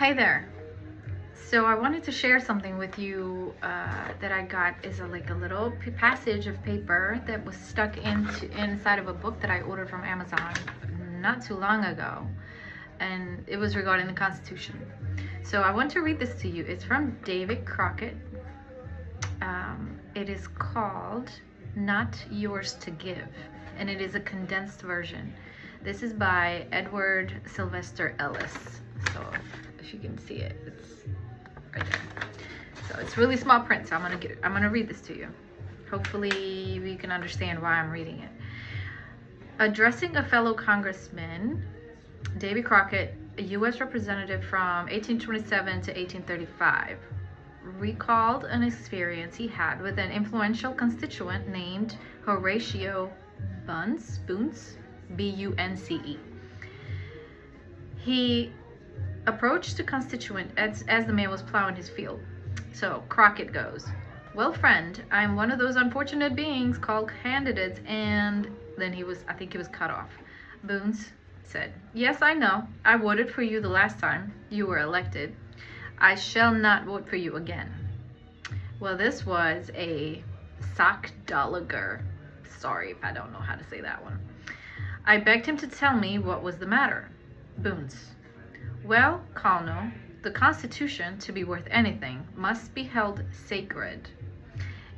Hey there. So I wanted to share something with you that I got is a little passage of paper that was stuck inside of a book that I ordered from Amazon not too long ago, and it was regarding the Constitution. So I want to read this to you. It's from David Crocket. It is called "Not Yours to Give," and it is a condensed version. This is by Edward Sylvester Ellis. So if you can see it, it's right there. So it's really small print, so I'm gonna read this to you. Hopefully we can understand why I'm reading it. Addressing a fellow congressman, Davy Crocket, a U.S. representative from 1827 to 1835, recalled an experience he had with an influential constituent named Horatio Bunce, B-U-N-C-E. He approached the constituent as the man was plowing his field. So Crocket goes, "Well, friend, I'm one of those unfortunate beings called candidates," and then I think he was cut off. Boons said, "Yes, I know. I voted for you the last time you were elected. I shall not vote for you again." Well, this was a Sockdolager. Sorry if I don't know how to say that one. I begged him to tell me what was the matter. Boons: "Well, Colonel, the Constitution, to be worth anything, must be held sacred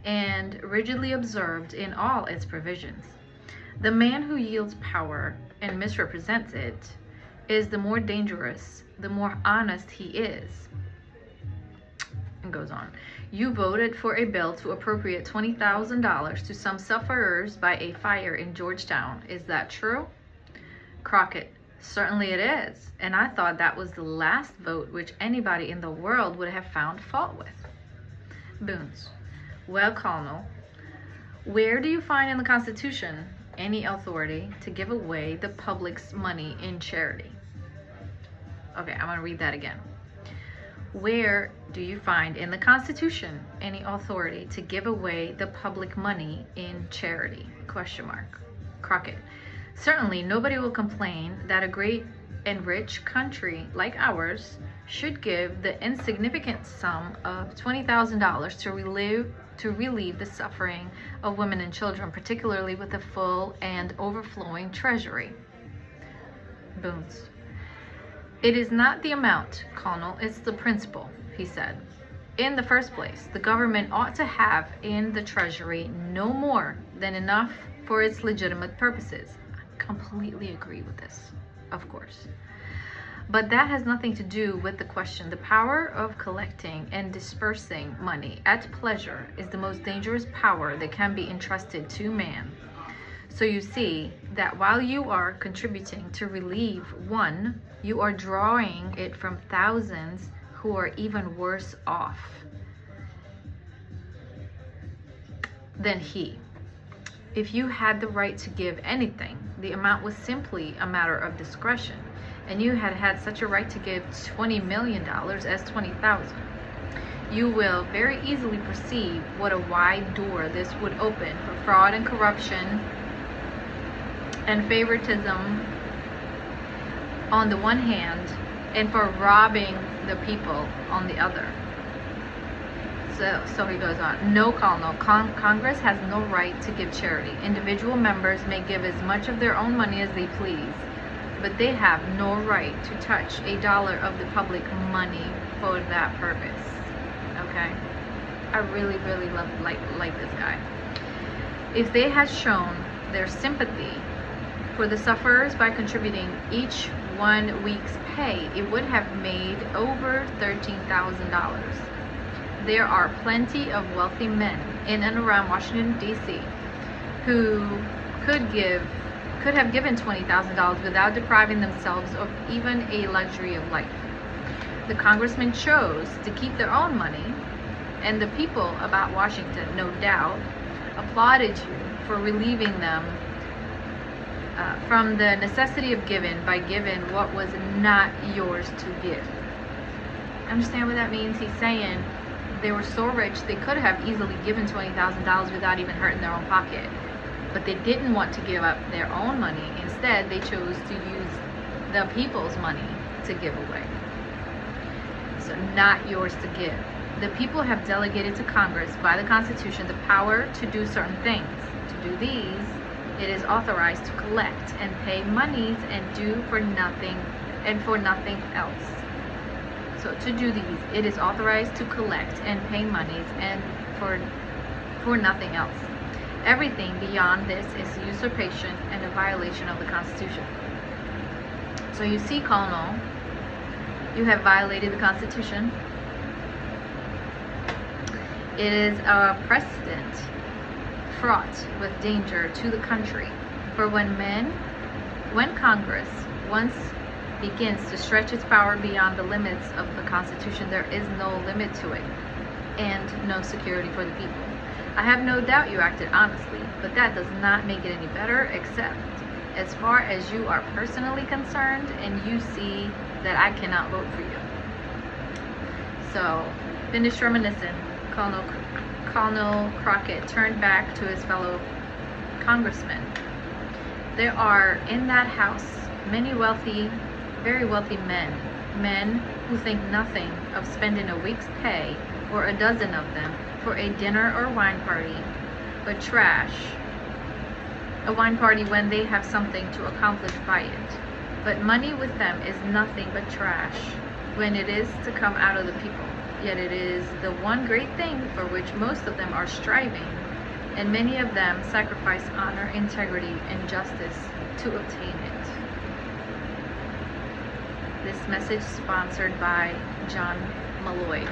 and rigidly observed in all its provisions. The man who yields power and misrepresents it is the more dangerous, the more honest he is." And goes on. "You voted for a bill to appropriate $20,000 to some sufferers by a fire in Georgetown. Is that true?" Crocket: "Certainly it is, and I thought that was the last vote which anybody in the world would have found fault with." Boons: "Well, Colonel, where do you find in the Constitution any authority to give away the public's money in charity?" Okay, I'm going to read that again. "Where do you find in the Constitution any authority to give away the public money in charity? ? Crocket: "Certainly nobody will complain that a great and rich country like ours should give the insignificant sum of $20,000 to relieve the suffering of women and children, particularly with a full and overflowing treasury." Boons: "It is not the amount, Colonel, it's the principle," he said. "In the first place, the government ought to have in the treasury no more than enough for its legitimate purposes." Completely agree with this, of course. "But that has nothing to do with the question. The power of collecting and dispersing money at pleasure is the most dangerous power that can be entrusted to man. So you see that while you are contributing to relieve one, you are drawing it from thousands who are even worse off than he. If you had the right to give anything, the amount was simply a matter of discretion, and you had such a right to give $20 million as 20,000. You will very easily perceive what a wide door this would open for fraud and corruption and favoritism on the one hand, and for robbing the people on the other." So he goes on. "No, Colonel, Congress has no right to give charity. Individual members may give as much of their own money as they please, but they have no right to touch a dollar of the public money for that purpose." Okay? I really, really like this guy. "If they had shown their sympathy for the sufferers by contributing each 1 week's pay, it would have made over $13,000. There are plenty of wealthy men in and around Washington, D.C. who could have given $20,000 without depriving themselves of even a luxury of life. The congressmen chose to keep their own money, and the people about Washington, no doubt, applauded you for relieving them from the necessity of giving by giving what was not yours to give." Understand what that means? He's saying they were so rich they could have easily given $20,000 without even hurting their own pocket, but they didn't want to give up their own money. Instead, they chose to use the people's money to give away. so not yours to give. The people have delegated to Congress by the Constitution the power to do certain things. To do these, it is authorized to collect and pay monies and do for nothing and for nothing else. So to do these, it is authorized to collect and pay monies and for nothing else. Everything beyond this is usurpation and a violation of the Constitution. So you see, Colonel, you have violated the Constitution. It is a precedent fraught with danger to the country. For when Congress once begins to stretch its power beyond the limits of the Constitution, there is no limit to it and no security for the people. I have no doubt you acted honestly, but that does not make it any better, except as far as you are personally concerned and you see that I cannot vote for you. So, finished reminiscing, Colonel Crocket turned back to his fellow congressmen. There are in that house many wealthy, very wealthy men who think nothing of spending a week's pay, or a dozen of them, for a dinner or wine party, but trash a wine party when they have something to accomplish by it. But money with them is nothing but trash when it is to come out of the people. Yet it is the one great thing for which most of them are striving, and many of them sacrifice honor, integrity, and justice to obtain it. This message is sponsored by John Malloy.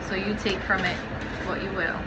So you take from it what you will.